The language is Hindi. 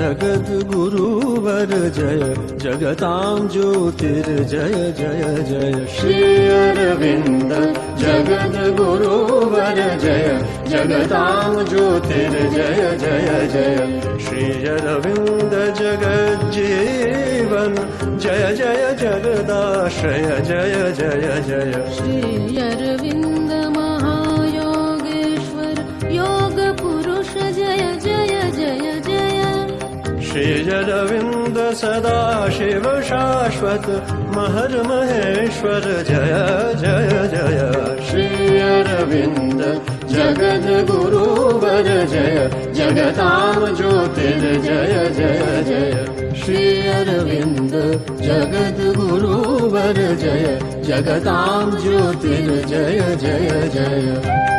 जगद्गुरुवर जय जगतां ज्योतिर्जय जय जय श्री अरविन्द जगद्गुरुवर जय जगतां ज्योतिर्जय जय जय श्री अरविन्द जगज्जीवन जय जय जगदाश्रय जय जय जय श्री अरविन्द महायोगेश्वर योग पुरुष जय जय जय जय श्री अरविन्द सदाशिव शाश्वत महर महेश्वर जय जय जय श्री अरविन्द जगद्गुरुवर जय जगतां ज्योतिर्जय जय जय श्री अरविन्द जगद्गुरुवर जय जगतां ज्योतिर्जय जय जय